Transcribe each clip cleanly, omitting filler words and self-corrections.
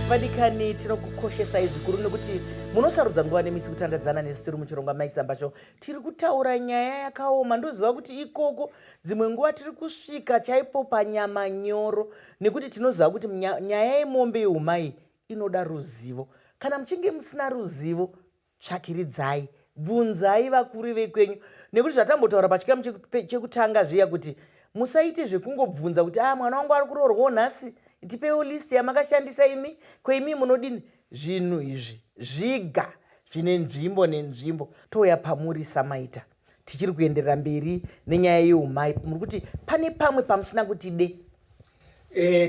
vadikani tinokukoshesai zvikuru nekuti munosarudza nguva nemisi kutandadzana nesu tiri muchirongwa maisamba show. Tiri kutaura nyaya yakaoma. Ndoziva kuti ikoko dzimwe nguva tiri kusvika chaipo panyama nyoro, nekuti tinoziva kuti nyaya yemombe yeumai inoda ruzivo. Kana muchinge musina ruzivo, tsvakiridzai, bvunzai vakuru vekwenyu, nekuti zvatambotaura pachikamu chekutanga zviya kuti musaite zvekungobvunza kuti mwana wangu ari kuroorwa nhasi, tipeiwo listi yamakashandisa imi, kweimi munodini. Zvinhu izvi zviga zvine nzvimbo nenzvimbo. Touya pamuri Samaita, tichiri kuenderera mberi nenyaya yeumai. Muri kuti pane pamwe pamusina kuti de?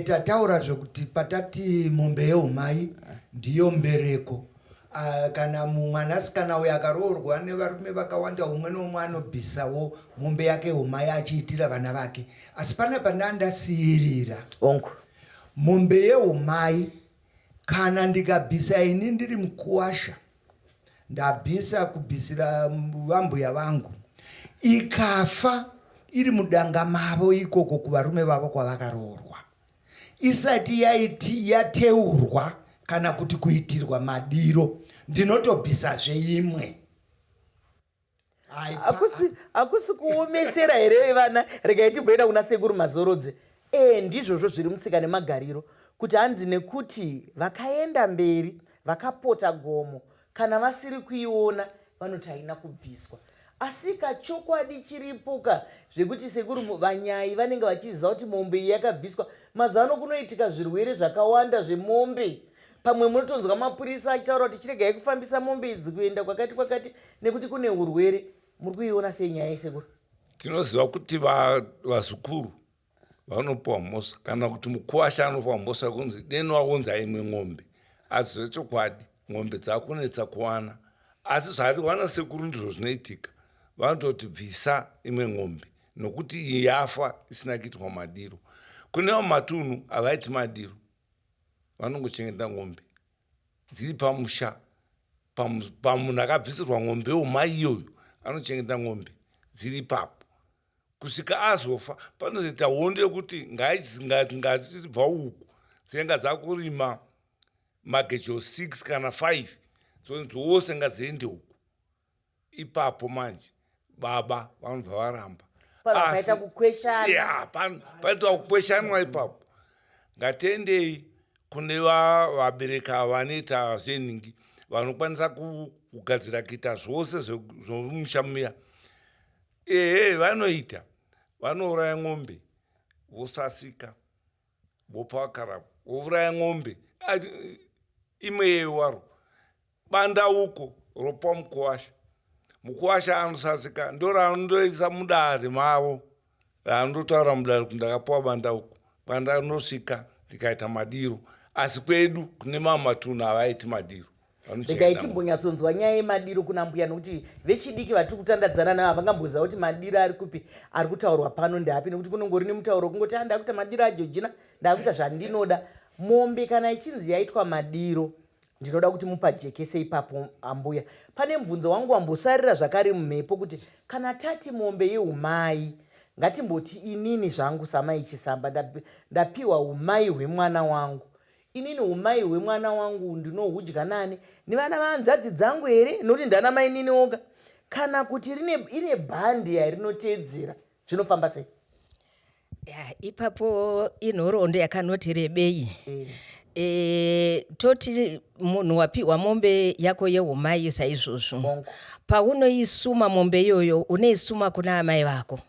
Tataura zvekuti patati mombe yeumai ndiyo mbereko. Kana mwanasikana uyo akaroorwa nevarume vakawanda, umwe nomwe anobvisawo mombe yake yeumai achiitira vana vake. Asi pana pandandasiyirira ongo mombe yeumai, kana ndikabvisa ini ndiri mukuwasha, ndabvisa kubvisira vambuya vangu, ikafa iri mudanga mavo ikoko kuvarume vavo kwavakaroorwa, isati yateurwa kana kuti kuitirwa madiro, ndinotobvisazve imwe. Akusi kuomesera here vana? Regai timboenda kuna sekuru Mazorodze. Ndizvozvo zviri mutsika nemagariro, kuti hanzi nekuti vakaenda mberi vakapota gomo, kana vasiri kuiona vanoti haina kubviswa. Asi kachokwadi chiripoka zvekuti sekuru vanyai vanenge vachiziva kuti mombe iyi yakabviswa. Mazano kunoitika zvirwere zvakawanda zvemombe. Pamwe munotonzwa mapurisa achitaura kuti chiregai kufambisa mombe idzi kuenda kwakati nekuti kune urwere. Muri kuiona sei nyaya yesekuru? Tinoziva kuti vazukuru vanopiwa mhosva, kana kuti mukuwasha anopiwa mhosva kunzi deni waunza imwe ng'ombe. Asi zvechokwadi ng'ombe dzakunetsa kuwana, asi zvati wana sekuru ndizvo zvinoitika. Vanototi bvisa imwe ng'ombe nokuti iyi yafa isina kuitwa madiro. Kunewo matunhu avaiti madiro, vanongochengeta ng'ombe dziri pamusha. Pamunhu akabvisirwa ng'ombe yeumai iyoyo anochengeta ng'ombe dziri ipapo kusvika azofa. Panozoita hondo yekuti ngadzibva uku dzenga dzakurima magejo 6 kana 5 dzose ngadziende uku. Ipapo manje baba vanobva varamba. Panoita kukweshana. Panoita kukweshanwa ipapo. Ngatiendei kune vabereka vanoita zveningi, vanokwanisa kugadzira kuita zvose zvomusha muya. Vanoita, vanouraya ng'ombe, vosasika, vopa vakarapu, vouraya ng'ombe imwe yewaro. Banda uko ropa mukuwasha. Mukuwasha anosasika, ndorandoisa mudare mavo, randotaura mudare kuti ndakapiwa banda uko. Banda rinosvika rikaita madiro. Asi kwedu kune mamwe matunhu avaiti madiro. Regai timbonyatsonzwa nyaya yemadiro kuna mbuya, nokuti vechidiki vatiri kutandadzana navo havangamboziva kuti madiro ari kupi, ari kutaurwa pano ndeapi, nekuti kunongori nemutauro kungoti ndakuita madiro aJogjina, ndakuita zvandinoda. Mombe kana ichinzi yaitwa madiro, ndinoda kuti mupajekese ipapo ambuya. Pane mubvunzo wangu wambosarira zvakare mumhepo kuti kana tati mombe yeumai, ngatimboti inini zvangu Samai Chisamba ndapiwa umai hwemwana wangu. Inini umai hwemwana wangu ndinohudya nani? Nevana vanzvadzi dzangu here? Nokuti ndana mai nini oga? Kana kuti ine bhandi yarinotedzera, zvinofamba sei? Ipapo inhoroondo yakanoti rebei. Toti munhu wapiwa mombe yako yeumai saizvozvo, paunoisuma mombe iyoyo unoisuma kuna amai vako.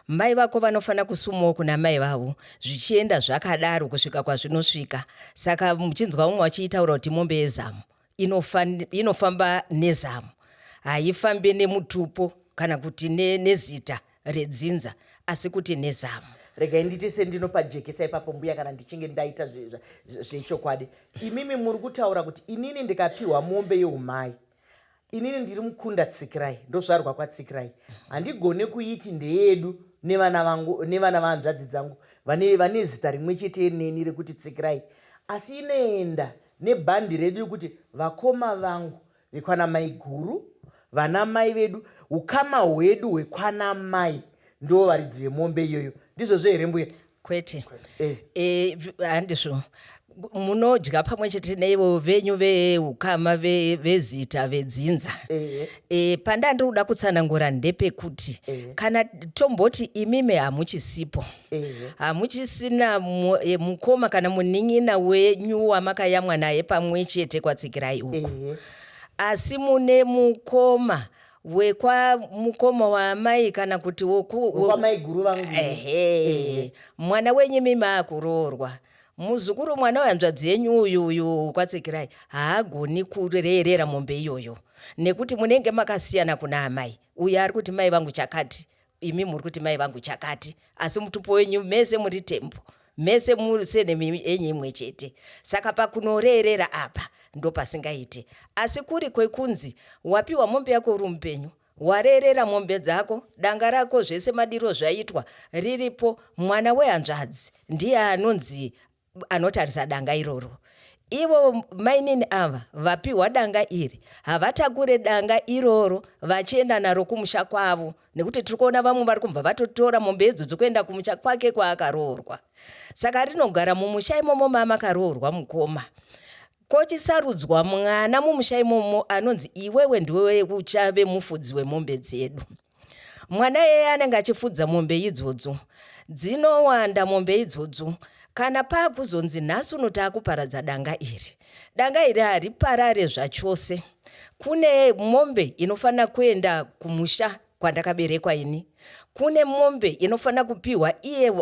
Mai vako vanofana kusumawo kuna mai vavo, zvichienda zvakadaro kusvika kwazvinosvika. Saka muchinzwa umwe wachiitaura kuti mombe yezamu inofamba nezamu, haifambi nemutupo kana kuti nezita redzinza, asi kuti nezamu. Regai nditi sendinopajekesa ipapo mbuya kana ndichinge ndaita zvechokwadi. Imimi muri kutaura kuti inini ndikapiwa mombe yeumai, inini ndiri mukunda tsikirai, ndozvarwa kwatsikirai, handigone kuiti ndeyedu nevana vanzvadzi dzangu vane zita rimwe chete neni rekuti tsikirai, asi inoenda nebhandi redu kuti vakoma vangu vekwana mai guru, vana mai vedu, ukama hwedu hwekwana mai ndo varidzi vemombe iyoyo. Ndizvo here mbuya? kwete handizvo munodya pamwe chete nevo venyu veukama vezita vedzinza. Pandandinoda kutsanangura ndepekuti kana tomboti imimi hamuchisipo, hamuchisina mukoma kana munin'ina wenyu wamakayamwa naye pamwe chete kwatsikirai uku, asi mune mukoma mukoma waamai kana kuti wokwamai guru vangu. Mwana wenyu mimi akuroorwa, muzukuru mwana wehanzvadzi yenyu uyu kwatsikirai haagoni kurerera mombe iyoyo nekuti munenge makasiyana kuna amai. Uyu ari kuti mai vangu chakati, imi muri kuti mai vangu chakati, asi mutupo wenyu mese muri tembo, mese musenemi enyu imwe chete. Saka pakunorerera apa ndo pasingaite. Asi kuri kwekunzi wapiwa mombe yako uri mupenyu, warerera mombe dzako, danga rako zvese madiro zvaitwa riripo, mwana wehanzvadzi ndiye anonzi anotarisa danga iroro. Ivo mainini ava vapiwa danga iri havatakure danga iroro vachienda naro kumusha kwavo, nekuti tiri kuona vamwe vari kubva vatotora mombe idzodzo kuenda kumusha kwake kwaakaroorwa. Saka rinogara mumusha imomo mamakaroorwa mukoma, kochisarudzwa mwana mumusha imomo anonzi iwewe ndiwe uchave mufudzi wemombe dzedu. Mwana yeye anenge achifudza mombe idzodzo, dzinowanda mombe idzodzo. Kana pakuzonzi nhasi unoti akuparadza danga iri hariparare zvachose. Kune mombe inofanira kuenda kumusha kwandakaberekwa ini, kune mombe inofanira kupiwa iye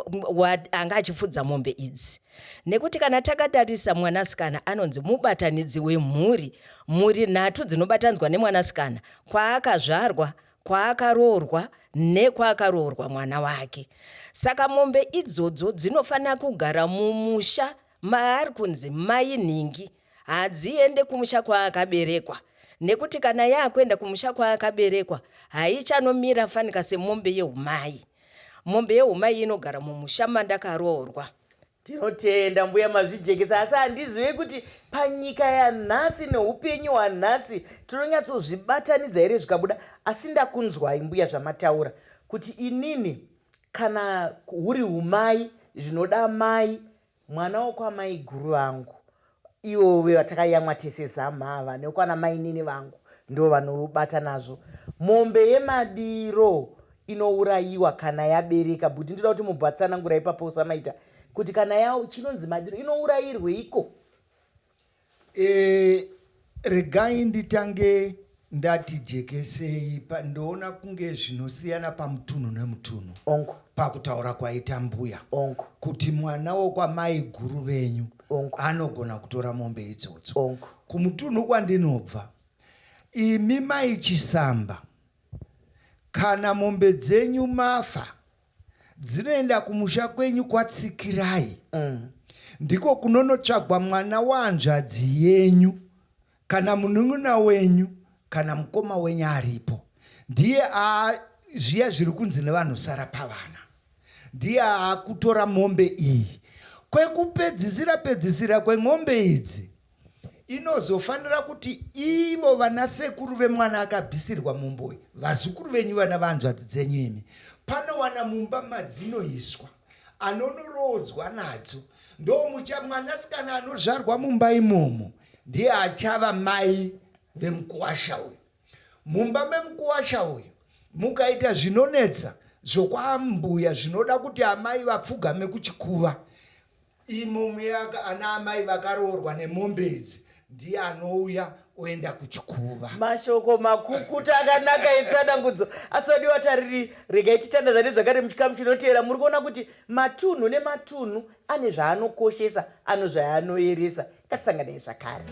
anga achifudza mombe idzi. Nekuti kana takatarisa mwanasikana anonzi mubatanidzi wemhuri, mhuri nhatu dzinobatanzwa nemwanasikana, kwaakazvarwa, kwaakaroorwa nekwaakaroorwa mwana wake. Saka mombe idzodzo dzinofanira kugara mumusha maari kunzi mai nhingi, hadziende kumusha kwaakaberekwa, nekuti kana yaakuenda kumusha kwaakaberekwa haichanomira fanika semombe yeumai. Mombe yeumai inogara mumusha mandakaroorwa. Tinotenda mbuya mazvijekesa, asi handizive kuti panyika yanhasi neupenyu hwanhasi tinonyatsozvibatanidza here zvikabuda. Asi ndakunzwai mbuya zvamataura kuti inini kana huri umai zvinoda mai, mwana wokwamai guru vangu iwove vatakayamwa tese zamava nekwana mainini vangu ndo vanobata nazvo. Mombe yemadiro inourayiwa kana yabereka. Bhuti ndoda kuti mubvatsanangura ipapo usamaita kuti kana yawo chinonzi madiro inourayirweiko? Regai nditange ndati jekesei ndoona kunge zvinosiyana pamutunhu nemutunhu ongo pakutaura kwaita mbuya ongo kuti mwana wokwamai guru venyu anogona kutora mombe idzodzo. Kumutunhu kwandinobva imi maichisamba, kana mombe dzenyu mafa dzinoenda kumusha kwenyu kwatsikirai, ndiko kunonotsvagwa mwana wahanzvadzi yenyu kana munun'una wenyu kana mukoma wenyu aripo. Ndiye zviya zviri kunzi nevanhusara pavana, ndiye akutora mombe iyi. Kwekupedzisira kwemombe idzi inozofanira kuti ivo vanasekuru vemwana akabvisirwa mombe, vazukuru venyu vana vahanzvadzi dzenyu imi, panowana mumba madzinoiswa anonorodzwa nadzo, ndo mwanasikana anozvarwa mumba imomo ndiye achava mai vemukuwasha uyu. Mumba memukuwasha uyu mukaita zvinonetsa zvokwambuya zvinoda kuti amai vapfugame kuchikuva, imomo ana amai vakaroorwa nemombe idzi ndiye anouya oenda kuchikuva. Mashoko makukuta akanaka etsanangudzo. Asodiwa tariri, regai titandadza nezvakare muchikamu chinoteera. Muri kuona kuti matunhu nematunhu ane zvaanokoshesa, ano zvaanoeresa. Ngatisanganei zvakare.